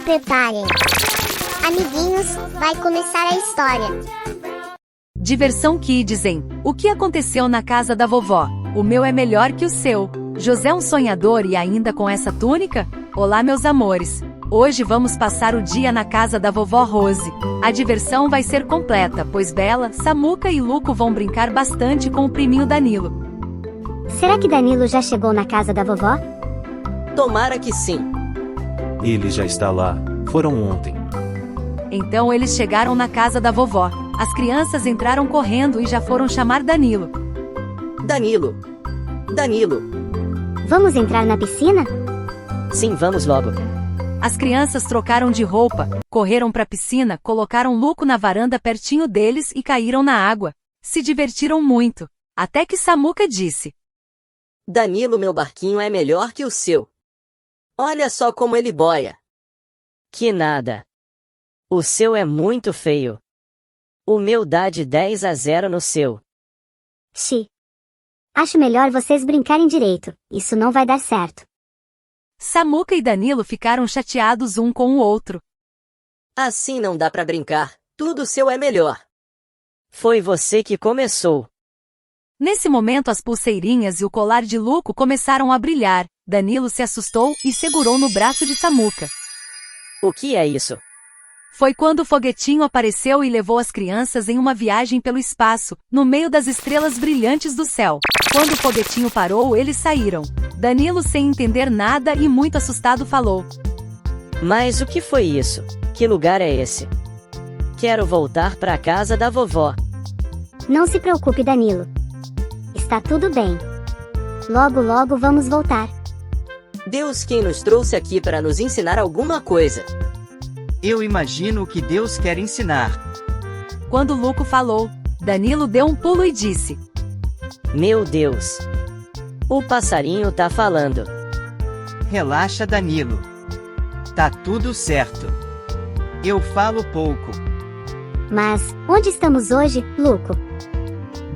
preparem. Amiguinhos, vai começar a história. Diversão Kids, hein? O que aconteceu na casa da vovó? O meu é melhor que o seu. José é um sonhador e ainda com essa túnica? Olá, meus amores. Hoje vamos passar o dia na casa da vovó Rose. A diversão vai ser completa, pois Bela, Samuca e Luco vão brincar bastante com o priminho Danilo. Será que Danilo já chegou na casa da vovó? Tomara que sim. Ele já está lá. Foram ontem. Então eles chegaram na casa da vovó. As crianças entraram correndo e já foram chamar Danilo. Danilo. Danilo. Vamos entrar na piscina? Sim, vamos logo. As crianças trocaram de roupa, correram para a piscina, colocaram Luco na varanda pertinho deles e caíram na água. Se divertiram muito. Até que Samuca disse: Danilo, meu barquinho é melhor que o seu. Olha só como ele boia. Que nada. O seu é muito feio. O meu dá de 10-0 no seu. Xi. Acho melhor vocês brincarem direito. Isso não vai dar certo. Samuca e Danilo ficaram chateados um com o outro. Assim não dá pra brincar. Tudo seu é melhor. Foi você que começou. Nesse momento as pulseirinhas e o colar de Luco começaram a brilhar. Danilo se assustou e segurou no braço de Samuca. O que é isso? Foi quando o foguetinho apareceu e levou as crianças em uma viagem pelo espaço, no meio das estrelas brilhantes do céu. Quando o foguetinho parou, eles saíram. Danilo, sem entender nada e muito assustado, falou: Mas o que foi isso? Que lugar é esse? Quero voltar pra casa da vovó. Não se preocupe, Danilo. Está tudo bem. Logo, logo vamos voltar. Deus quem nos trouxe aqui para nos ensinar alguma coisa. Eu imagino o que Deus quer ensinar. Quando Luco falou, Danilo deu um pulo e disse: Meu Deus! O passarinho tá falando. Relaxa, Danilo. Tá tudo certo. Eu falo pouco. Mas, onde estamos hoje, Luco?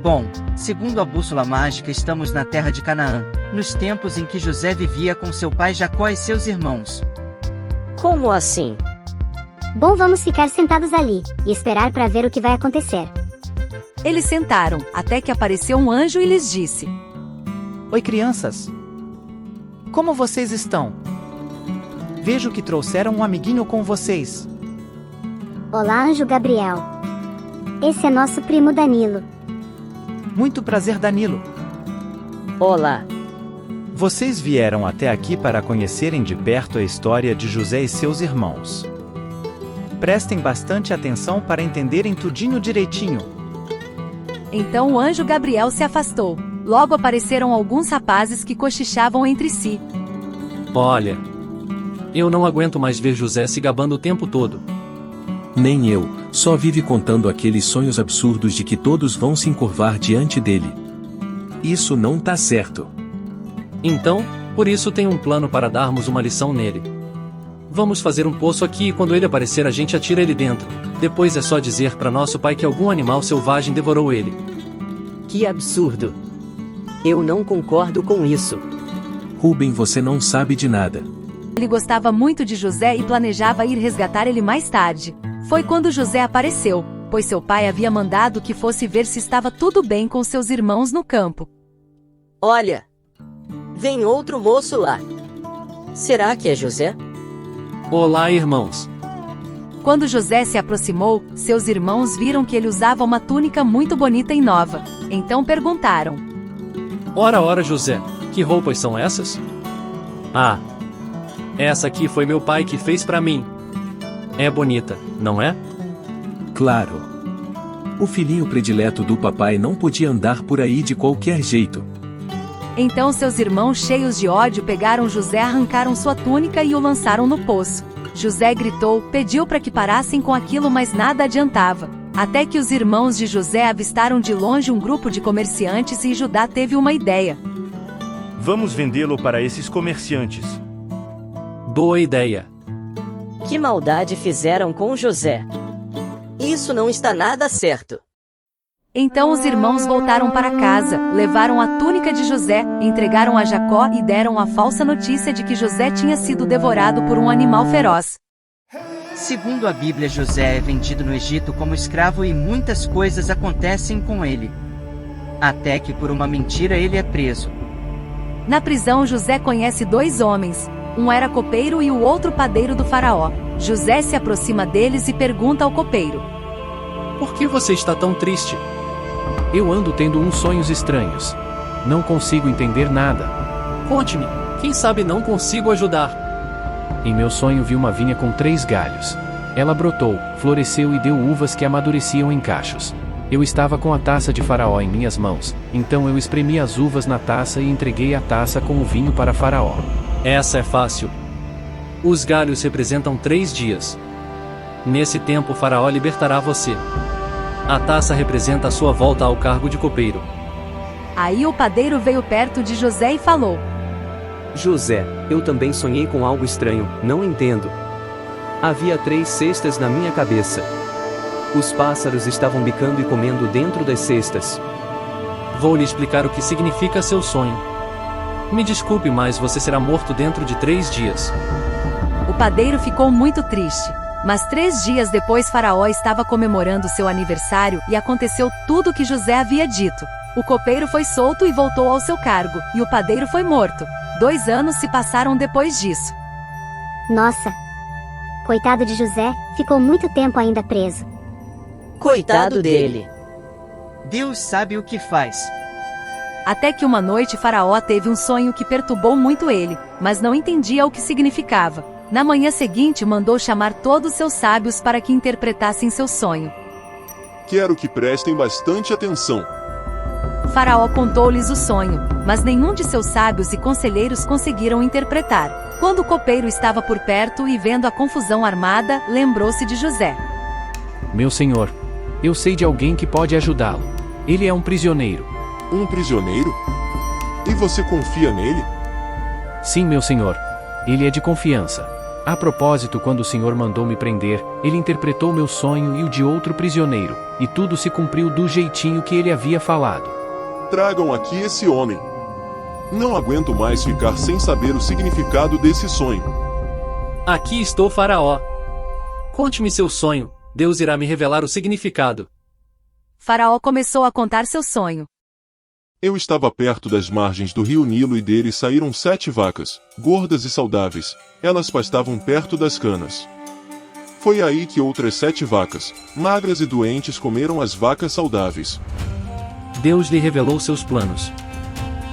Bom, segundo a bússola mágica, estamos na terra de Canaã, nos tempos em que José vivia com seu pai Jacó e seus irmãos. Como assim? Bom, vamos ficar sentados ali e esperar para ver o que vai acontecer. Eles sentaram, até que apareceu um anjo e lhes disse: Oi, crianças. Como vocês estão? Vejo que trouxeram um amiguinho com vocês. Olá, anjo Gabriel. Esse é nosso primo Danilo. Muito prazer, Danilo. Olá. Vocês vieram até aqui para conhecerem de perto a história de José e seus irmãos. Prestem bastante atenção para entenderem tudinho direitinho. Então o anjo Gabriel se afastou. Logo apareceram alguns rapazes que cochichavam entre si. Olha, eu não aguento mais ver José se gabando o tempo todo. Nem eu, só vive contando aqueles sonhos absurdos de que todos vão se encurvar diante dele. Isso não tá certo. Então, por isso tenho um plano para darmos uma lição nele. Vamos fazer um poço aqui e quando ele aparecer a gente atira ele dentro. Depois é só dizer para nosso pai que algum animal selvagem devorou ele. Que absurdo. Eu não concordo com isso. Rubem, você não sabe de nada. Ele gostava muito de José e planejava ir resgatar ele mais tarde. Foi quando José apareceu, pois seu pai havia mandado que fosse ver se estava tudo bem com seus irmãos no campo. Olha! Vem outro moço lá. Será que é José? Olá, irmãos. Quando José se aproximou, seus irmãos viram que ele usava uma túnica muito bonita e nova. Então perguntaram: Ora, José, que roupas são essas? Ah, essa aqui foi meu pai que fez para mim. É bonita, não é? Claro. O filhinho predileto do papai não podia andar por aí de qualquer jeito. Então seus irmãos, cheios de ódio, pegaram José, arrancaram sua túnica e o lançaram no poço. José gritou, pediu para que parassem com aquilo, mas nada adiantava. Até que os irmãos de José avistaram de longe um grupo de comerciantes e Judá teve uma ideia. Vamos vendê-lo para esses comerciantes. Boa ideia. Que maldade fizeram com José? Isso não está nada certo. Então os irmãos voltaram para casa, levaram a túnica de José, entregaram a Jacó e deram a falsa notícia de que José tinha sido devorado por um animal feroz. Segundo a Bíblia, José é vendido no Egito como escravo e muitas coisas acontecem com ele. Até que por uma mentira ele é preso. Na prisão, José conhece dois homens. Um era copeiro e o outro padeiro do faraó. José se aproxima deles e pergunta ao copeiro: Por que você está tão triste? Eu ando tendo uns sonhos estranhos. Não consigo entender nada. Conte-me, quem sabe não consigo ajudar. Em meu sonho vi uma vinha com 3 galhos. Ela brotou, floresceu e deu uvas que amadureciam em cachos. Eu estava com a taça de Faraó em minhas mãos, então eu espremi as uvas na taça e entreguei a taça com o vinho para Faraó. Essa é fácil. Os galhos representam 3 dias. Nesse tempo, Faraó libertará você. A taça representa a sua volta ao cargo de copeiro. Aí o padeiro veio perto de José e falou: José, eu também sonhei com algo estranho, não entendo. Havia 3 cestas na minha cabeça. Os pássaros estavam bicando e comendo dentro das cestas. Vou lhe explicar o que significa seu sonho. Me desculpe, mas você será morto dentro de 3 dias. O padeiro ficou muito triste. Mas 3 dias depois, Faraó estava comemorando seu aniversário e aconteceu tudo o que José havia dito. O copeiro foi solto e voltou ao seu cargo, e o padeiro foi morto. 2 anos se passaram depois disso. Nossa! Coitado de José, ficou muito tempo ainda preso. Coitado dele. Deus sabe o que faz. Até que uma noite Faraó teve um sonho que perturbou muito ele, mas não entendia o que significava. Na manhã seguinte mandou chamar todos seus sábios para que interpretassem seu sonho. Quero que prestem bastante atenção. Faraó contou-lhes o sonho, mas nenhum de seus sábios e conselheiros conseguiram interpretar. Quando o copeiro estava por perto e vendo a confusão armada, lembrou-se de José. Meu senhor, eu sei de alguém que pode ajudá-lo. Ele é um prisioneiro. Um prisioneiro? E você confia nele? Sim, meu senhor. Ele é de confiança. A propósito, quando o senhor mandou me prender, ele interpretou meu sonho e o de outro prisioneiro, e tudo se cumpriu do jeitinho que ele havia falado. Tragam aqui esse homem. Não aguento mais ficar sem saber o significado desse sonho. Aqui estou, Faraó. Conte-me seu sonho, Deus irá me revelar o significado. Faraó começou a contar seu sonho. Eu estava perto das margens do rio Nilo e dele saíram 7 vacas, gordas e saudáveis. Elas pastavam perto das canas. Foi aí que outras 7 vacas, magras e doentes, comeram as vacas saudáveis. Deus lhe revelou seus planos.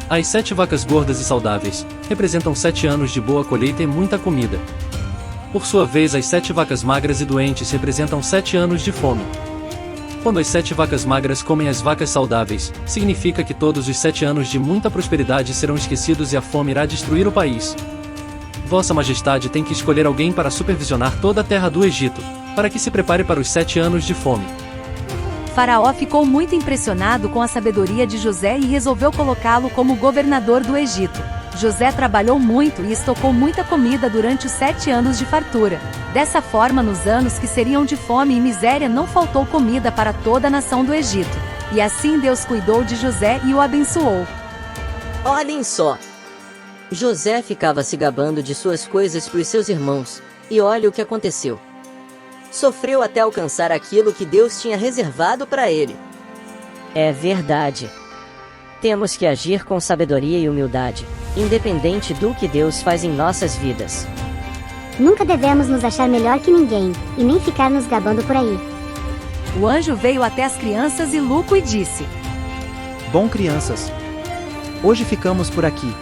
As 7 vacas gordas e saudáveis representam 7 anos de boa colheita e muita comida. Por sua vez, as 7 vacas magras e doentes representam 7 anos de fome. Quando as 7 vacas magras comem as vacas saudáveis, significa que todos os 7 anos de muita prosperidade serão esquecidos e a fome irá destruir o país. Vossa Majestade tem que escolher alguém para supervisionar toda a terra do Egito, para que se prepare para os 7 anos de fome. Faraó ficou muito impressionado com a sabedoria de José e resolveu colocá-lo como governador do Egito. José trabalhou muito e estocou muita comida durante os 7 anos de fartura. Dessa forma, nos anos que seriam de fome e miséria, não faltou comida para toda a nação do Egito. E assim Deus cuidou de José e o abençoou. Olhem só. José ficava se gabando de suas coisas para os seus irmãos, e olha o que aconteceu. Sofreu até alcançar aquilo que Deus tinha reservado para ele. É verdade. Temos que agir com sabedoria e humildade, independente do que Deus faz em nossas vidas. Nunca devemos nos achar melhor que ninguém, e nem ficar nos gabando por aí. O anjo veio até as crianças e Luco e disse: Bom, crianças, hoje ficamos por aqui.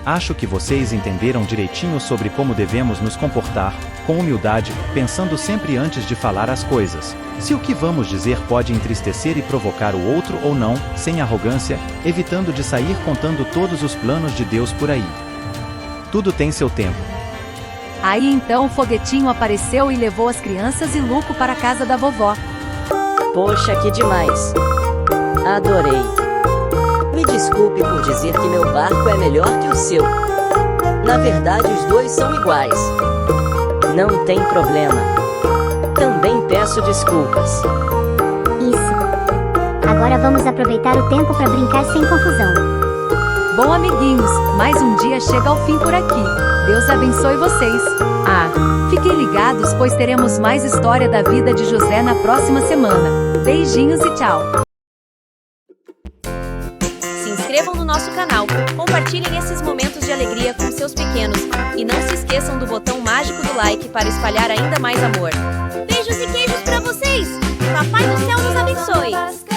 Acho que vocês entenderam direitinho sobre como devemos nos comportar, com humildade, pensando sempre antes de falar as coisas. Se o que vamos dizer pode entristecer e provocar o outro ou não, sem arrogância, evitando de sair contando todos os planos de Deus por aí. Tudo tem seu tempo. Aí então o foguetinho apareceu e levou as crianças e Luco para a casa da vovó. Poxa, que demais! Adorei! Me desculpe por dizer que meu barco é melhor que o seu. Na verdade, os dois são iguais. Não tem problema. Também peço desculpas. Isso. Agora vamos aproveitar o tempo para brincar sem confusão. Bom, amiguinhos, mais um dia chega ao fim por aqui. Deus abençoe vocês. Fiquem ligados, pois teremos mais história da vida de José na próxima semana. Beijinhos e tchau! Se inscrevam no nosso canal, compartilhem esses momentos de alegria com seus pequenos e não se esqueçam do botão mágico do like para espalhar ainda mais amor. Beijos e queijos pra vocês! Papai do céu nos abençoe!